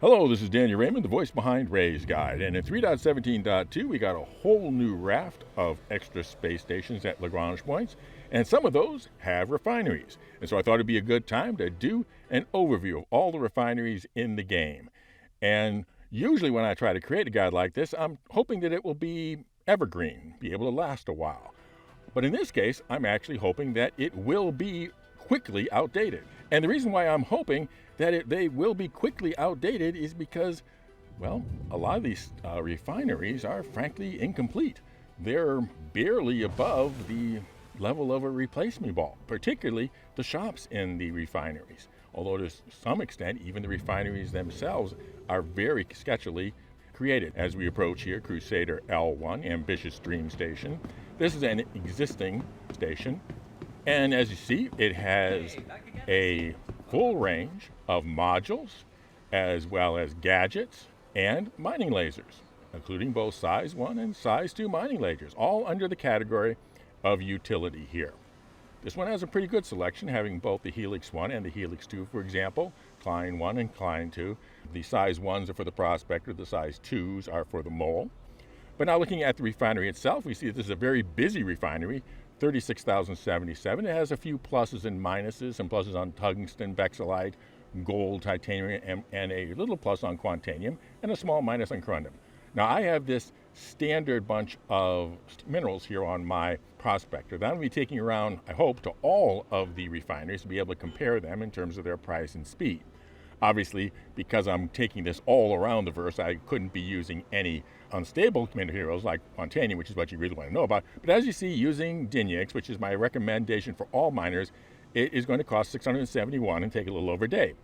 Hello, this is Daniel Raymond, the voice behind Ray's Guide. And in 3.17.2, we got a whole new raft of extra space stations at Lagrange points, and some of those have refineries. And so I thought it'd be a good time to do an overview of all the refineries in the game. And usually when I try to create a guide like this, I'm hoping that it will be evergreen, be able to last a while. But in this case, I'm actually hoping that it will be quickly outdated. And the reason why I'm hoping that they will be quickly outdated is because, well, a lot of these refineries are frankly incomplete. They're barely above the level of a replacement ball, particularly the shops in the refineries. Although to some extent, even the refineries themselves are very sketchily created. As we approach here, Crusader L1, Ambitious Dream Station. This is an existing station. And as you see, it has a full range of modules, as well as gadgets and mining lasers, including both size 1 and size 2 mining lasers, all under the category of utility here. This one has a pretty good selection, having both the Helix 1 and the Helix 2, for example, Klein 1 and Klein 2. The size 1s are for the Prospector, the size 2s are for the Mole. But now looking at the refinery itself, we see that this is a very busy refinery, 36,077. It has a few pluses and minuses, some pluses on tungsten, bexylite, gold, titanium, and a little plus on quantanium, and a small minus on corundum. Now I have this standard bunch of minerals here on my prospector that I'm going to be taking around, I hope, to all of the refineries to be able to compare them in terms of their price and speed. Obviously, because I'm taking this all around the verse, I couldn't be using any unstable minerals like quantanium, which is what you really want to know about. But as you see, using Dinyex, which is my recommendation for all miners, it is going to cost $671 and take a little over a day.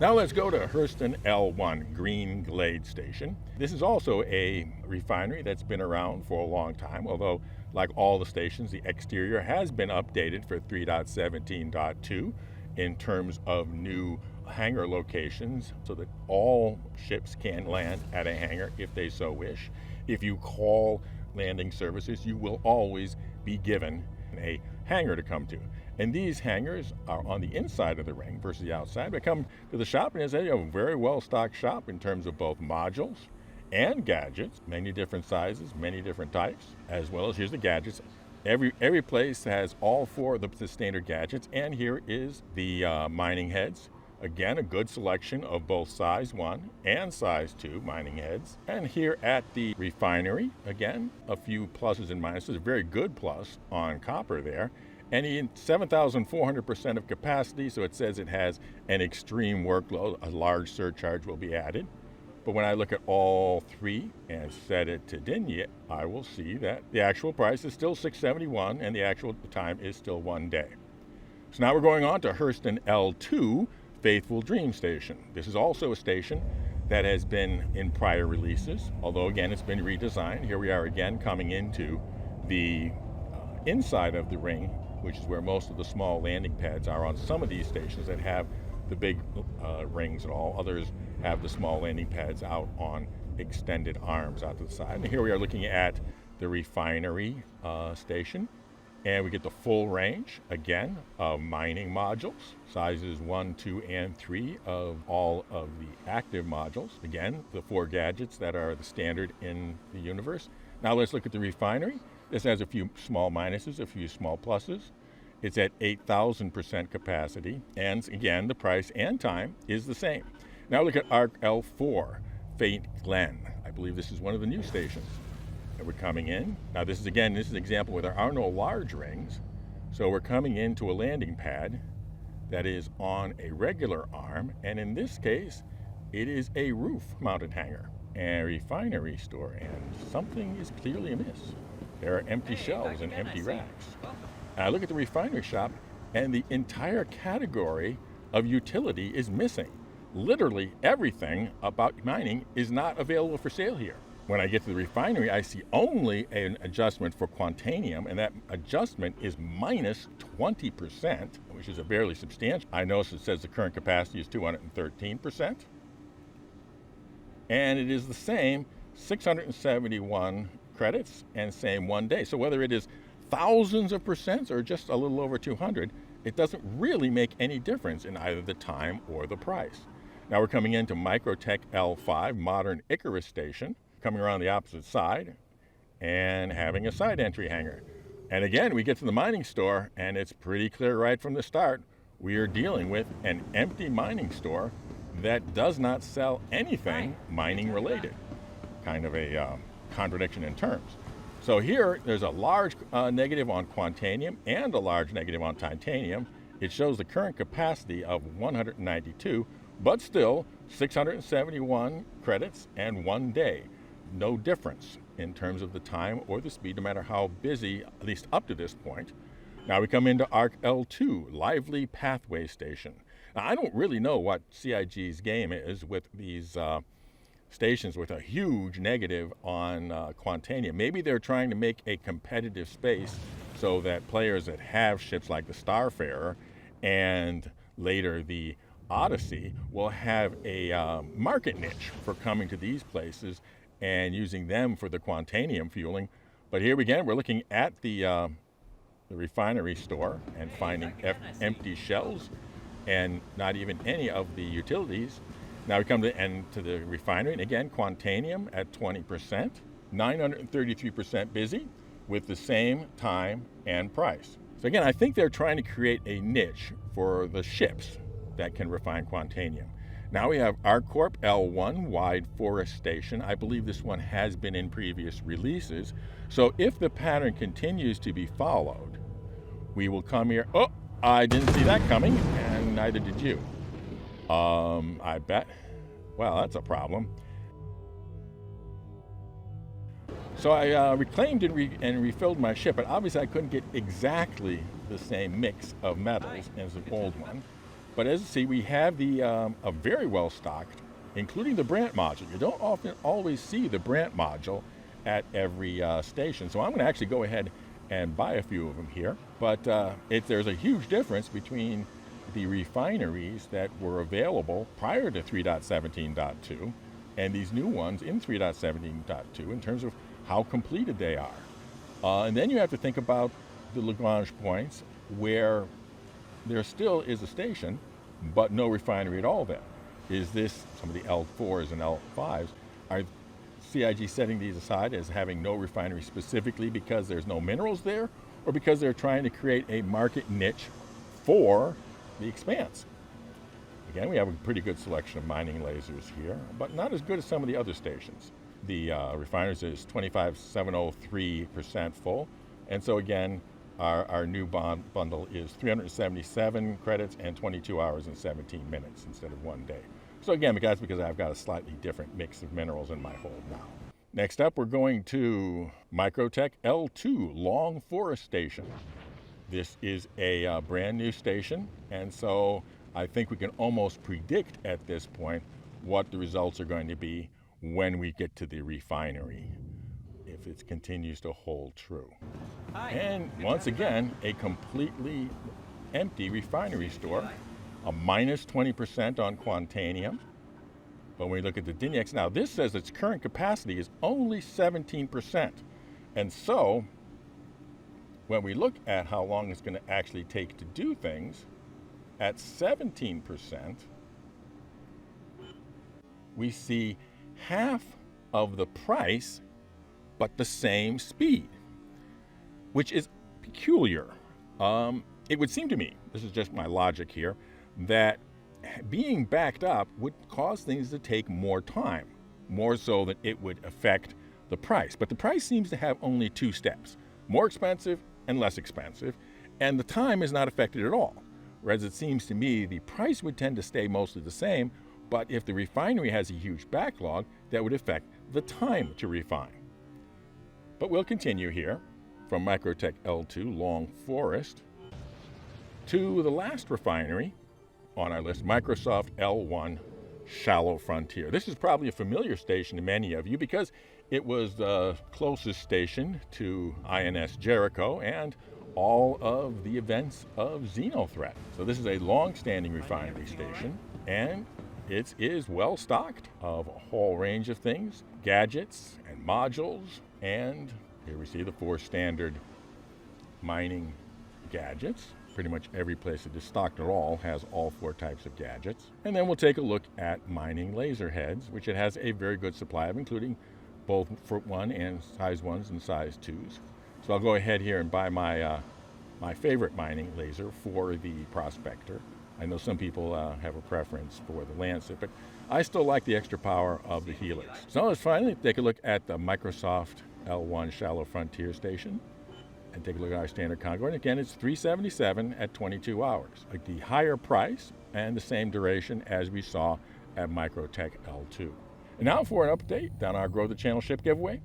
Now let's go to Hurston L1, Green Glade Station. This is also a refinery that's been around for a long time, although like all the stations, the exterior has been updated for 3.17.2 in terms of new hangar locations so that all ships can land at a hangar if they so wish. If you call landing services, you will always be given a hangar to come to. And these hangars are on the inside of the ring versus the outside. But come to the shop, and it's a very well-stocked shop in terms of both modules and gadgets, many different sizes, many different types, as well as here's the gadgets. Every place has all four of the standard gadgets, and here is the mining heads. Again, a good selection of both size 1 and size 2 mining heads. And here at the refinery, again, a few pluses and minuses, a very good plus on copper there. And in 7,400% of capacity, so it says it has an extreme workload, a large surcharge will be added. But when I look at all three and set it to Dinyex, I will see that the actual price is still $671 and the actual time is still 1 day. So now we're going on to Hurston L2, Faithful Dream Station. This is also a station that has been in prior releases, although again it's been redesigned. Here we are again coming into the inside of the ring, which is where most of the small landing pads are on some of these stations that have the big rings and all. Others have the small landing pads out on extended arms out to the side. And here we are looking at the refinery station. And we get the full range, again, of mining modules, sizes 1, 2, and 3 of all of the active modules. Again, the 4 gadgets that are the standard in the universe. Now let's look at the refinery. This has a few small minuses, a few small pluses. It's at 8,000% capacity. And again, the price and time is the same. Now look at Arc L4, Faint Glen. I believe this is one of the new stations that we're coming in. Now this is an example where there are no large rings. So we're coming into a landing pad that is on a regular arm. And in this case, it is a roof mounted hangar and a refinery store. And something is clearly amiss. There are empty shelves and empty racks. And I look at the refinery shop and the entire category of utility is missing. Literally everything about mining is not available for sale here. When I get to the refinery, I see only an adjustment for quantanium, and that adjustment is minus 20%, which is a barely substantial. I notice it says the current capacity is 213%. And it is the same 671 credits and same 1 day. So whether it is thousands of percents or just a little over 200, it doesn't really make any difference in either the time or the price. Now we're coming into Microtech L5, modern Icarus station, coming around the opposite side and having a side entry hangar. And again, we get to the mining store and it's pretty clear right from the start, we are dealing with an empty mining store that does not sell anything mining related. Kind of a contradiction in terms. So here, there's a large negative on Quantanium and a large negative on Titanium. It shows the current capacity of 192, but still 671 credits and 1 day. No difference in terms of the time or the speed, no matter how busy, at least up to this point. Now we come into ARC L2, Lively Pathway Station. Now, I don't really know what CIG's game is with these stations with a huge negative on Quantanium. Maybe they're trying to make a competitive space so that players that have ships like the Starfarer and later the Odyssey will have a market niche for coming to these places and using them for the Quantanium fueling. But here again, we're looking at the refinery store and finding empty shells and not even any of the utilities. Now we come to the refinery, and again, Quantanium at 20%, 933% busy with the same time and price. So again, I think they're trying to create a niche for the ships that can refine Quantanium. Now we have ArcCorp L1 Wide Forest Station. I believe this one has been in previous releases. So if the pattern continues to be followed, we will come here. Oh, I didn't see that coming, and neither did you. I bet. Well, that's a problem. So I reclaimed and refilled my ship, but obviously I couldn't get exactly the same mix of metals as the old one. But as you see, we have the a very well stocked, including the Brandt module. You don't often always see the Brandt module at every station. So I'm going to actually go ahead and buy a few of them here. But there's a huge difference between the refineries that were available prior to 3.17.2 and these new ones in 3.17.2 in terms of how completed they are. And then you have to think about the Lagrange points where there still is a station, but no refinery at all then. Is this some of the L4s and L5s? Are CIG setting these aside as having no refinery specifically because there's no minerals there, or because they're trying to create a market niche for the expanse? Again, we have a pretty good selection of mining lasers here, but not as good as some of the other stations. The refineries is 25,703% full, and so again, our new bundle is 377 credits and 22 hours and 17 minutes instead of 1 day. So again, that's because I've got a slightly different mix of minerals in my hold now. Next up, we're going to Microtech L2 Long Forest Station. This is a brand new station, and so I think we can almost predict at this point what the results are going to be when we get to the refinery, if it continues to hold true. And once again, a completely empty refinery store, a minus 20% on Quantanium. But when we look at the Dinex, now this says its current capacity is only 17%. And so, when we look at how long it's going to actually take to do things, at 17%, we see half of the price, but the same speed, which is peculiar. It would seem to me, this is just my logic here, that being backed up would cause things to take more time, more so that it would affect the price. But the price seems to have only two steps, more expensive and less expensive, and the time is not affected at all. Whereas it seems to me the price would tend to stay mostly the same, but if the refinery has a huge backlog, that would affect the time to refine. But we'll continue here from Microtech L2 Long Forest to the last refinery on our list, Microsoft L1 Shallow Frontier. This is probably a familiar station to many of you because it was the closest station to INS Jericho and all of the events of Xenothreat. So this is a long-standing refinery station, and it is well stocked of a whole range of things, gadgets and modules, and here we see the 4 standard mining gadgets. pretty much every place that is stocked at all has all 4 types of gadgets. And then we'll take a look at mining laser heads, which it has a very good supply of, including both Fruit 1 and size 1s and size 2s. So I'll go ahead here and buy my favorite mining laser for the Prospector. I know some people have a preference for the Lancet, but I still like the extra power of the Helix. So let's finally take a look at the Microsoft L1 Shallow Frontier Station and take a look at our standard Congo. And again, it's $377 at 22 hours. Like the higher price and the same duration as we saw at Microtech L2. And now for an update on our Grow the Channel ship giveaway.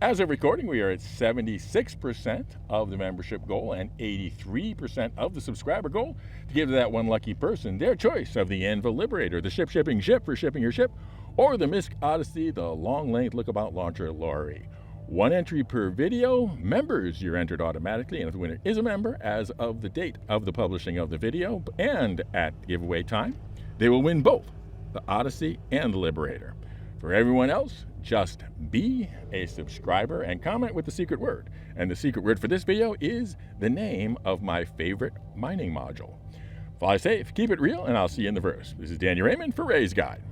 As of recording, we are at 76% of the membership goal and 83% of the subscriber goal to give that one lucky person their choice of the Anvil Liberator, the ship shipping ship for shipping your ship, or the Misk Odyssey, the long-length lookabout launcher lorry. 1 entry per video. Members, you're entered automatically, and if the winner is a member as of the date of the publishing of the video and at giveaway time, they will win both the Odyssey and the Liberator. For everyone else, just be a subscriber and comment with the secret word. And the secret word for this video is the name of my favorite mining module. Fly safe, keep it real, and I'll see you in the verse. This is Danny Raymond for Ray's Guide.